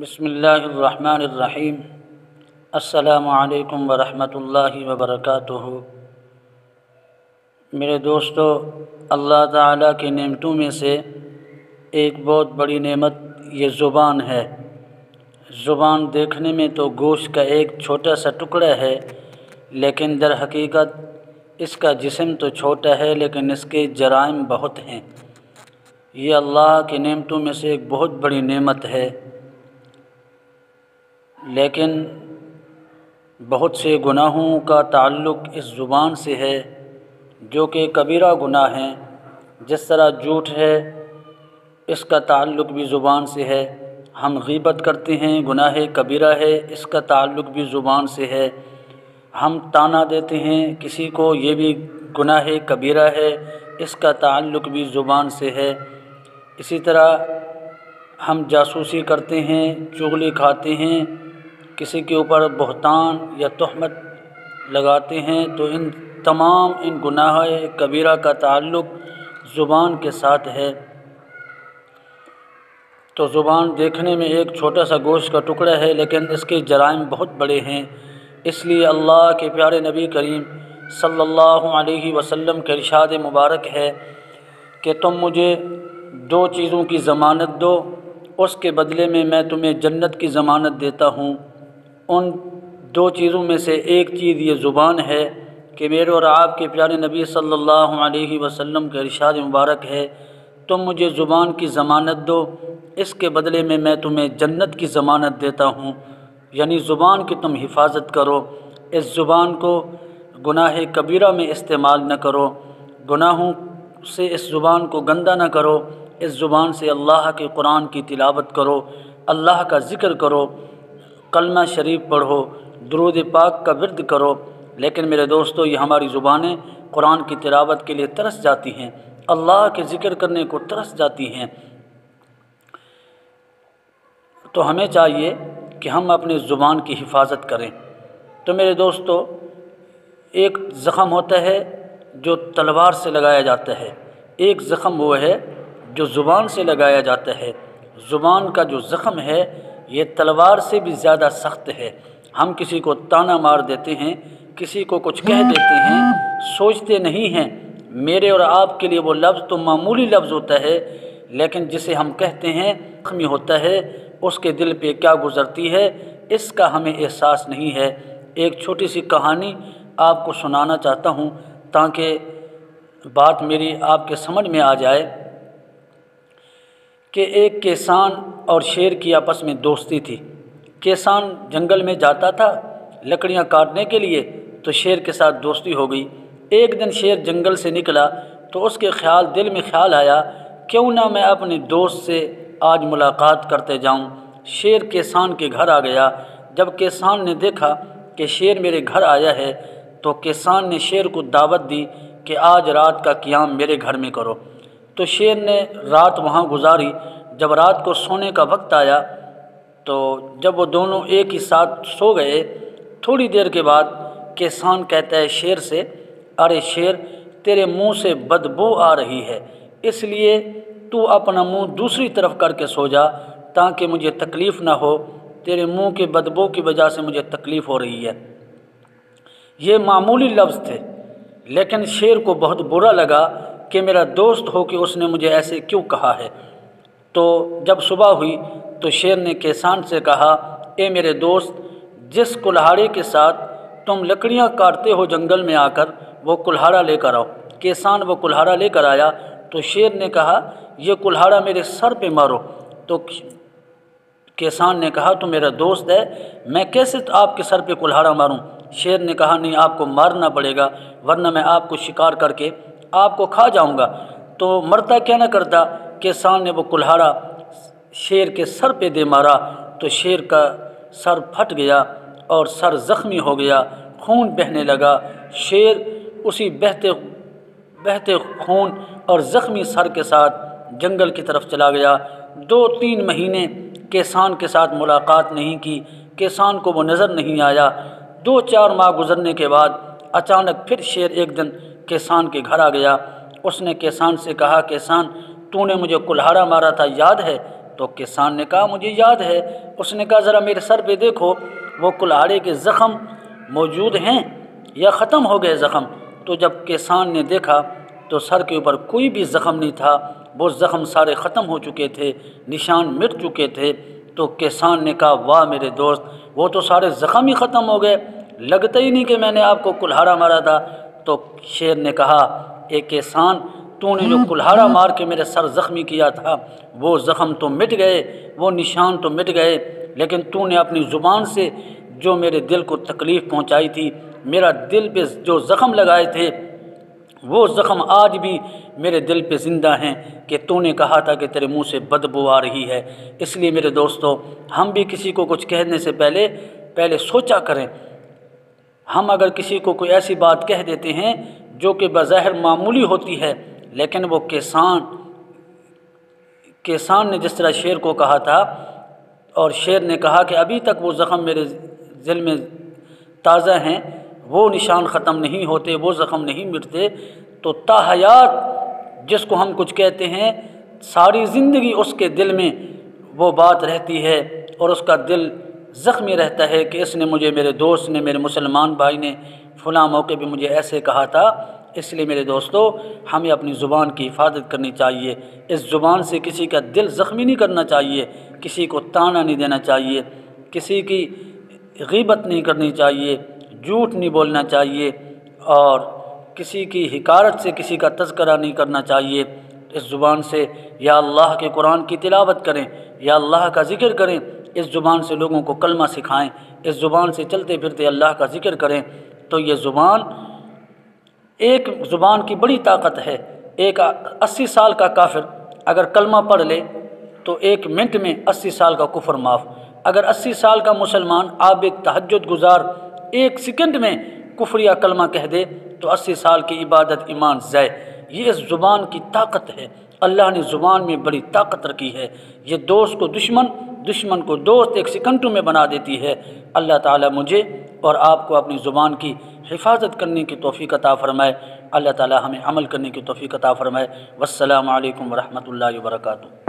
بسم اللہ الرحمن الرحیم۔ السلام علیکم ورحمۃ اللہ وبرکاتہ۔ میرے دوستو، اللہ تعالیٰ کی نعمتوں میں سے ایک بہت بڑی نعمت یہ زبان ہے۔ زبان دیکھنے میں تو گوشت کا ایک چھوٹا سا ٹکڑا ہے، لیکن در حقیقت اس کا جسم تو چھوٹا ہے لیکن اس کے جرائم بہت ہیں۔ یہ اللہ کی نعمتوں میں سے ایک بہت بڑی نعمت ہے، لیکن بہت سے گناہوں کا تعلق اس زبان سے ہے جو کہ کبیرہ گناہ ہیں۔ جس طرح جھوٹ ہے، اس کا تعلق بھی زبان سے ہے۔ ہم غیبت کرتے ہیں، گناہ کبیرہ ہے، اس کا تعلق بھی زبان سے ہے۔ ہم طعنہ دیتے ہیں کسی کو، یہ بھی گناہ کبیرہ ہے، اس کا تعلق بھی زبان سے ہے۔ اسی طرح ہم جاسوسی کرتے ہیں، چغلی کھاتے ہیں، کسی کے اوپر بہتان یا تہمت لگاتے ہیں، تو ان تمام گناہ کبیرہ کا تعلق زبان کے ساتھ ہے۔ تو زبان دیکھنے میں ایک چھوٹا سا گوشت کا ٹکڑا ہے، لیکن اس کے جرائم بہت بڑے ہیں۔ اس لیے اللہ کے پیارے نبی کریم صلی اللہ علیہ وسلم کا ارشاد مبارک ہے کہ تم مجھے دو چیزوں کی ضمانت دو، اس کے بدلے میں تمہیں جنت کی ضمانت دیتا ہوں۔ ان دو چیزوں میں سے ایک چیز یہ زبان ہے کہ میرے اور آپ کے پیارے نبی صلی اللہ علیہ وسلم کا ارشاد مبارک ہے، تم مجھے زبان کی ضمانت دو، اس کے بدلے میں تمہیں جنت کی ضمانت دیتا ہوں۔ یعنی زبان کی تم حفاظت کرو، اس زبان کو گناہ کبیرہ میں استعمال نہ کرو، گناہوں سے اس زبان کو گندہ نہ کرو۔ اس زبان سے اللہ کے قرآن کی تلاوت کرو، اللہ کا ذکر کرو، کلمہ شریف پڑھو، درود پاک کا ورد کرو۔ لیکن میرے دوستو، یہ ہماری زبانیں قرآن کی تلاوت کے لیے ترس جاتی ہیں، اللہ کے ذکر کرنے کو ترس جاتی ہیں۔ تو ہمیں چاہیے کہ ہم اپنے زبان کی حفاظت کریں۔ تو میرے دوستو، ایک زخم ہوتا ہے جو تلوار سے لگایا جاتا ہے، ایک زخم وہ ہے جو زبان سے لگایا جاتا ہے۔ زبان کا جو زخم ہے یہ تلوار سے بھی زیادہ سخت ہے۔ ہم کسی کو طعنہ مار دیتے ہیں، کسی کو کچھ کہہ دیتے ہیں، سوچتے نہیں ہیں میرے اور آپ کے لیے وہ لفظ تو معمولی لفظ ہوتا ہے، لیکن جسے ہم کہتے ہیں زخمی ہوتا ہے، اس کے دل پہ کیا گزرتی ہے اس کا ہمیں احساس نہیں ہے۔ ایک چھوٹی سی کہانی آپ کو سنانا چاہتا ہوں تاکہ بات میری آپ کے سمجھ میں آ جائے کہ ایک کسان اور شیر کی آپس میں دوستی تھی۔ کسان جنگل میں جاتا تھا لکڑیاں کاٹنے کے لیے، تو شیر کے ساتھ دوستی ہو گئی۔ ایک دن شیر جنگل سے نکلا تو اس کے دل میں خیال آیا، کیوں نہ میں اپنے دوست سے آج ملاقات کرتے جاؤں۔ شیر کسان کے گھر آ گیا۔ جب کسان نے دیکھا کہ شیر میرے گھر آیا ہے تو کسان نے شیر کو دعوت دی کہ آج رات کا قیام میرے گھر میں کرو۔ تو شیر نے رات وہاں گزاری۔ جب رات کو سونے کا وقت آیا تو جب وہ دونوں ایک ہی ساتھ سو گئے، تھوڑی دیر کے بعد کسان کہتا ہے شیر سے، ارے شیر، تیرے منہ سے بدبو آ رہی ہے، اس لیے تو اپنا منہ دوسری طرف کر کے سو جا تاکہ مجھے تکلیف نہ ہو، تیرے منہ کے بدبو کی وجہ سے مجھے تکلیف ہو رہی ہے۔ یہ معمولی لفظ تھے، لیکن شیر کو بہت برا لگا کہ میرا دوست ہو کہ اس نے مجھے ایسے کیوں کہا ہے۔ تو جب صبح ہوئی تو شیر نے کسان سے کہا، اے میرے دوست، جس کلہاڑے کے ساتھ تم لکڑیاں کاٹتے ہو جنگل میں آ کر، وہ کلہاڑا لے کر آؤ۔ کسان وہ کلہاڑا لے کر آیا تو شیر نے کہا، یہ کلہاڑا میرے سر پہ مارو۔ تو کسان نے کہا، تو میرا دوست ہے، میں کیسے آپ کے سر پہ کلہاڑا ماروں؟ شیر نے کہا، نہیں، آپ کو مارنا پڑے گا، ورنہ میں آپ کو شکار کر کے آپ کو کھا جاؤں گا۔ تو مرتا کیا نہ کرتا، کسان نے وہ کلہاڑا شیر کے سر پہ دے مارا تو شیر کا سر پھٹ گیا اور سر زخمی ہو گیا، خون بہنے لگا۔ شیر اسی بہتے خون اور زخمی سر کے ساتھ جنگل کی طرف چلا گیا۔ 2-3 مہینے کسان کے ساتھ ملاقات نہیں کی، کسان کو وہ نظر نہیں آیا۔ 2-4 ماہ گزرنے کے بعد اچانک پھر شیر ایک دن کسان کے گھر آ گیا۔ اس نے کسان سے کہا، کسان، تو نے مجھے کلہاڑا مارا تھا، یاد ہے؟ تو کسان نے کہا مجھے یاد ہے۔ اس نے کہا ذرا میرے سر پہ دیکھو، وہ کلہاڑے کے زخم موجود ہیں یا ختم ہو گئے زخم؟ تو جب کسان نے دیکھا تو سر کے اوپر کوئی بھی زخم نہیں تھا، وہ زخم سارے ختم ہو چکے تھے، نشان مٹ چکے تھے۔ تو کسان نے کہا واہ میرے دوست، وہ تو سارے زخم ہی ختم ہو گئے، لگتا ہی نہیں کہ میں نے آپ کو کلہاڑا مارا تھا۔ تو شیر نے کہا اے کسان، تو نے جو کلہاڑا مار کے میرے سر زخمی کیا تھا وہ زخم تو مٹ گئے، وہ نشان تو مٹ گئے، لیکن تو نے اپنی زبان سے جو میرے دل کو تکلیف پہنچائی تھی، میرا دل پہ جو زخم لگائے تھے وہ زخم آج بھی میرے دل پہ زندہ ہیں کہ تو نے کہا تھا کہ تیرے منہ سے بدبو آ رہی ہے۔ اس لیے میرے دوستو، ہم بھی کسی کو کچھ کہنے سے پہلے سوچا کریں۔ ہم اگر کسی کو کوئی ایسی بات کہہ دیتے ہیں جو کہ بظاہر معمولی ہوتی ہے، لیکن وہ کسان نے جس طرح شیر کو کہا تھا، اور شیر نے کہا کہ ابھی تک وہ زخم میرے دل میں تازہ ہیں، وہ نشان ختم نہیں ہوتے، وہ زخم نہیں مٹتے، تو تاحیات جس کو ہم کچھ کہتے ہیں ساری زندگی اس کے دل میں وہ بات رہتی ہے اور اس کا دل زخمی رہتا ہے کہ اس نے مجھے، میرے دوست نے، میرے مسلمان بھائی نے فلاں موقع پہ مجھے ایسے کہا تھا۔ اس لیے میرے دوستو، ہمیں اپنی زبان کی حفاظت کرنی چاہیے، اس زبان سے کسی کا دل زخمی نہیں کرنا چاہیے، کسی کو طعنہ نہیں دینا چاہیے، کسی کی غیبت نہیں کرنی چاہیے، جھوٹ نہیں بولنا چاہیے، اور کسی کی حقارت سے کسی کا تذکرہ نہیں کرنا چاہیے۔ اس زبان سے یا اللہ کے قرآن کی تلاوت کریں، یا اللہ کا ذکر کریں، اس زبان سے لوگوں کو کلمہ سکھائیں، اس زبان سے چلتے پھرتے اللہ کا ذکر کریں۔ تو یہ زبان، ایک زبان کی بڑی طاقت ہے۔ ایک 80 سال کا کافر اگر کلمہ پڑھ لے تو 1 منٹ میں 80 سال کا کفر معاف۔ اگر 80 سال کا مسلمان عابد تہجد گزار 1 سیکنڈ میں کفر یا کلمہ کہہ دے تو 80 سال کی عبادت ایمان ضائع۔ یہ اس زبان کی طاقت ہے، اللہ نے زبان میں بڑی طاقت رکھی ہے۔ یہ دوست کو دشمن، دشمن کو دوست 1 سیکنڈوں میں بنا دیتی ہے۔ اللہ تعالیٰ مجھے اور آپ کو اپنی زبان کی حفاظت کرنے کی توفیق عطا فرمائے۔ اللہ تعالیٰ ہمیں عمل کرنے کی توفیق عطا فرمائے۔ والسلام علیکم ورحمۃ اللہ وبرکاتہ۔